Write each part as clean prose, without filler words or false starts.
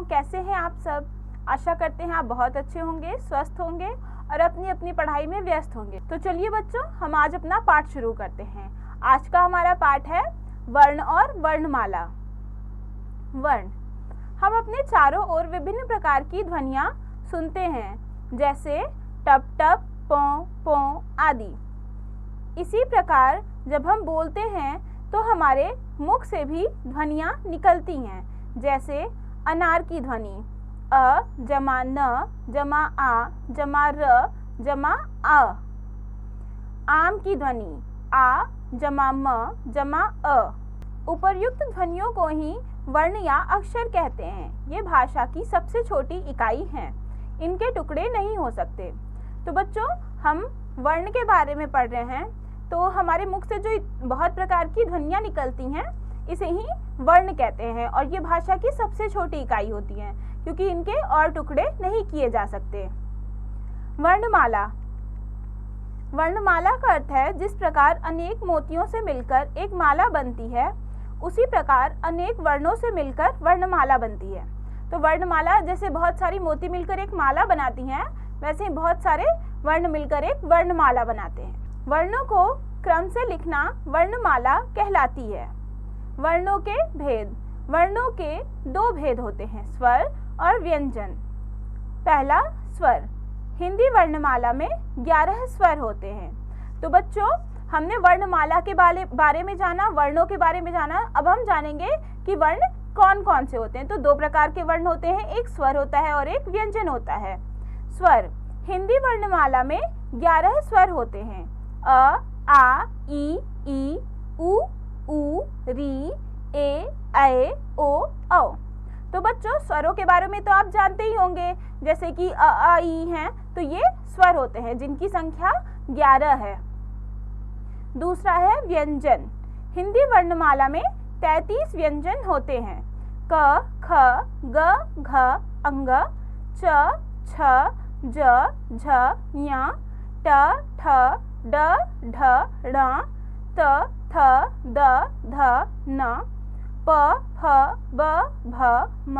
बच्चों, कैसे हैं आप सब? आशा करते हैं आप बहुत अच्छे होंगे, स्वस्थ होंगे और अपनी अपनी पढ़ाई में व्यस्त होंगे। तो चलिए बच्चों, हम आज अपना पाठ शुरू करते हैं। आज का हमारा पाठ है वर्ण और वर्णमाला। वर्ण। हम अपने चारों ओर विभिन्न प्रकार की ध्वनियाँ सुनते हैं, जैसे टप टप, पों पों आदि। इसी प्रकार जब हम बोलते हैं तो हमारे मुख से भी ध्वनियाँ निकलती हैं, जैसे अनार की ध्वनि अ जमा न जमा आ जमा र जमा अ। आम की ध्वनि आ जमा म जमा अ। उपर्युक्त ध्वनियों को ही वर्ण या अक्षर कहते हैं। ये भाषा की सबसे छोटी इकाई हैं। इनके टुकड़े नहीं हो सकते। तो बच्चों, हम वर्ण के बारे में पढ़ रहे हैं, तो हमारे मुख से जो बहुत प्रकार की ध्वनियाँ निकलती हैं, इसे ही वर्ण कहते हैं। और ये भाषा की सबसे छोटी इकाई होती हैं, क्योंकि इनके और टुकड़े नहीं किए जा सकते। वर्णमाला। वर्णमाला का अर्थ है जिस प्रकार अनेक मोतियों से मिलकर एक माला बनती है, उसी प्रकार अनेक वर्णों से मिलकर वर्णमाला बनती है। तो वर्णमाला जैसे बहुत सारी मोती मिलकर एक माला बनाती हैं, वैसे ही बहुत सारे वर्ण मिलकर एक वर्णमाला बनाते हैं। वर्णों को क्रम से लिखना वर्णमाला कहलाती है। वर्णों के भेद। वर्णों के दो भेद होते हैं, स्वर और व्यंजन। पहला, स्वर। हिंदी वर्णमाला में 11 स्वर होते हैं। तो बच्चों, हमने वर्णमाला के बारे में जाना, वर्णों के बारे में जाना। अब हम जानेंगे कि वर्ण कौन कौन से होते हैं। तो दो प्रकार के वर्ण होते हैं, एक स्वर होता है और एक व्यंजन होता है। स्वर। हिंदी वर्णमाला में 11 स्वर होते हैं। अ आ ई उ ऊ री ए ऐ ओ औ। तो बच्चों, स्वरों के बारे में तो आप जानते ही होंगे, जैसे कि अ आ ई हैं, तो ये स्वर होते हैं जिनकी संख्या 11 है। दूसरा है व्यंजन। हिंदी वर्णमाला में 33 व्यंजन होते हैं। क ख ग घ अंग, च छ ज झ ञ, ट ठ ड ढ ण, त थ द ध न, प फ ब भ म,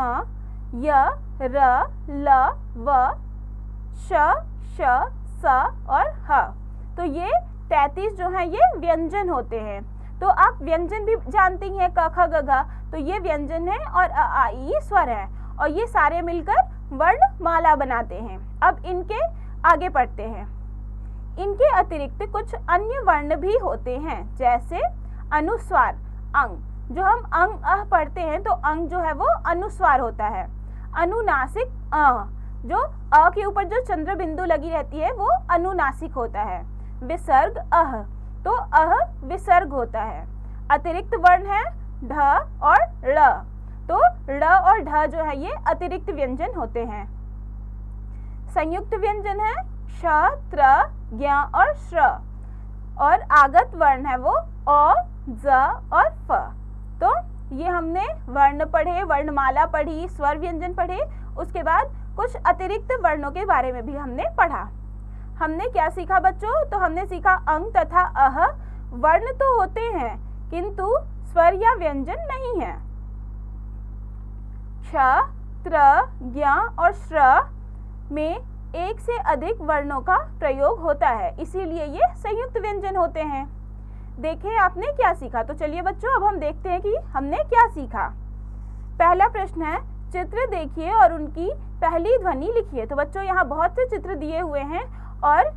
य र ल व, श श स और ह। तो ये 33 जो हैं ये व्यंजन होते हैं। तो आप व्यंजन भी जानती हैं, क ख ग घ, तो ये व्यंजन है और अ आ ई स्वर है, और ये सारे मिलकर वर्णमाला बनाते हैं। अब इनके आगे पढ़ते हैं। इनके अतिरिक्त कुछ अन्य वर्ण भी होते हैं, जैसे अनुस्वार, अंग। जो हम अंग अह पढ़ते हैं, तो अंग जो है वो अनुस्वार होता है। अनुनासिक अ, जो अ के ऊपर जो चंद्र बिंदु लगी रहती है वो अनुनासिक होता है। विसर्ग अह, तो अह विसर्ग होता है। अतिरिक्त वर्ण है ढ और ड़, तो ड़ और ढ जो है ये अतिरिक्त व्यंजन होते हैं। संयुक्त व्यंजन है श, त्र, ज्ञ और श्र, और आगत वर्ण है वो अ, ज और फ। तो ये हमने वर्ण पढ़े, वर्णमाला पढ़ी, स्वर व्यंजन पढ़े। उसके बाद कुछ अतिरिक्त वर्णों के बारे में भी हमने पढ़ा। हमने क्या सीखा बच्चों? तो हमने सीखा अंग तथा अह वर्ण तो होते हैं, किंतु स्वर या व्यंजन नहीं है। क्ष, त्र, ज्ञ और श्र में एक से अधिक वर्णों का प्रयोग होता है, इसीलिए ये संयुक्त व्यंजन होते हैं। देखें आपने क्या सीखा। तो चलिए बच्चों, अब हम देखते हैं कि हमने क्या सीखा। पहला प्रश्न है, चित्र देखिए और उनकी पहली ध्वनि लिखिए। तो बच्चों, यहाँ बहुत से चित्र दिए हुए हैं और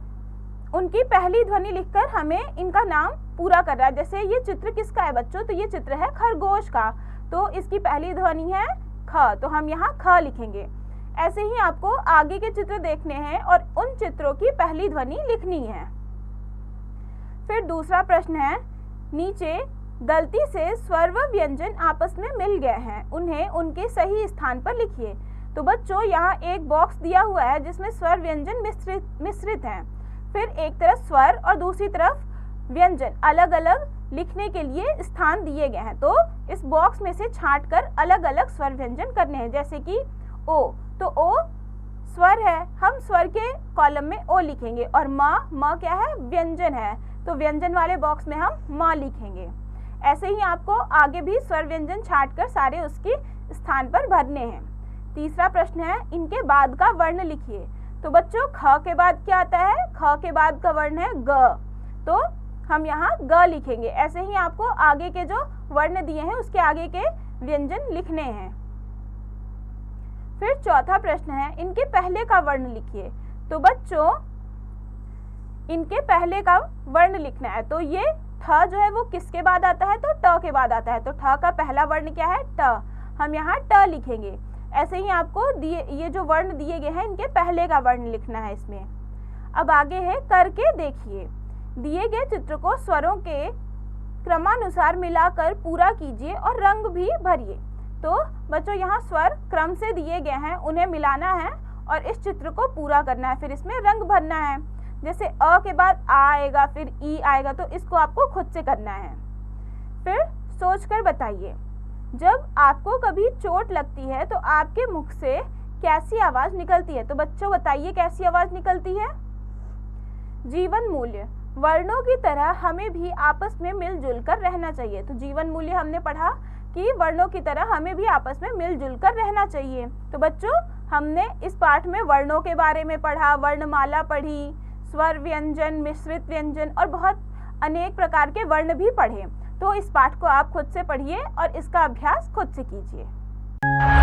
उनकी पहली ध्वनि लिखकर हमें इनका नाम पूरा कर रहा है। जैसे ये चित्र किसका है बच्चों? तो ये चित्र है खरगोश का, तो इसकी पहली ध्वनि है ख, तो हम यहाँ ख लिखेंगे। ऐसे ही आपको आगे के चित्र देखने हैं और उन चित्रों की पहली ध्वनि लिखनी है। फिर दूसरा प्रश्न है, नीचे गलती से स्वर व व्यंजन आपस में मिल गए हैं, उन्हें उनके सही स्थान पर लिखिए। तो बच्चों, यहाँ एक बॉक्स दिया हुआ है जिसमें स्वर व्यंजन मिश्रित हैं। फिर एक तरफ स्वर और दूसरी तरफ व्यंजन अलग अलग लिखने के लिए स्थान दिए गए हैं। तो इस बॉक्स में से छांट कर अलग अलग स्वर व्यंजन करने हैं। जैसे कि ओ, तो ओ स्वर है, हम स्वर के कॉलम में ओ लिखेंगे, और म क्या है? व्यंजन है, तो व्यंजन वाले बॉक्स में हम म लिखेंगे। ऐसे ही आपको आगे भी स्वर व्यंजन छांट कर सारे उसके स्थान पर भरने हैं। तीसरा प्रश्न है इनके बाद का वर्ण लिखिए। तो बच्चों ख के बाद क्या आता है? ख के बाद का वर्ण है ग, तो हम यहाँ ग लिखेंगे। ऐसे ही आपको आगे के जो वर्ण दिए हैं उसके आगे के व्यंजन लिखने हैं। फिर चौथा प्रश्न है इनके पहले का वर्ण लिखिए। तो बच्चों इनके पहले का वर्ण लिखना है। तो ये ठ जो है वो किसके बाद आता है? तो ट के बाद आता है। तो ठ का पहला वर्ण क्या है? ट। हम यहाँ ट लिखेंगे। ऐसे ही आपको ये जो वर्ण दिए गए हैं इनके पहले का वर्ण लिखना है इसमें। अब आगे है करके देखिए। दिए गए चित्र को स्वरों के क्रमानुसार मिलाकर पूरा कीजिए और रंग भी भरिए। तो बच्चों यहाँ स्वर क्रम से दिए गए हैं, उन्हें मिलाना है और इस चित्र को पूरा करना है, फिर इसमें रंग भरना है। जैसे अ के बाद आ आएगा, फिर ई आएगा, तो इसको आपको खुद से करना है। फिर सोचकर बताइए, जब आपको कभी चोट लगती है तो आपके मुख से कैसी आवाज निकलती है? तो बच्चों बताइए कैसी आवाज निकलती है? जीवन मूल्य। वर्णों की तरह हमें भी आपस में मिलजुल कर रहना चाहिए। तो जीवन मूल्य हमने पढ़ा कि वर्णों की तरह हमें भी आपस में मिलजुल कर रहना चाहिए। तो बच्चों हमने इस पाठ में वर्णों के बारे में पढ़ा, वर्णमाला पढ़ी, स्वर व्यंजन, मिश्रित व्यंजन और बहुत अनेक प्रकार के वर्ण भी पढ़े। तो इस पाठ को आप खुद से पढ़िए और इसका अभ्यास खुद से कीजिए।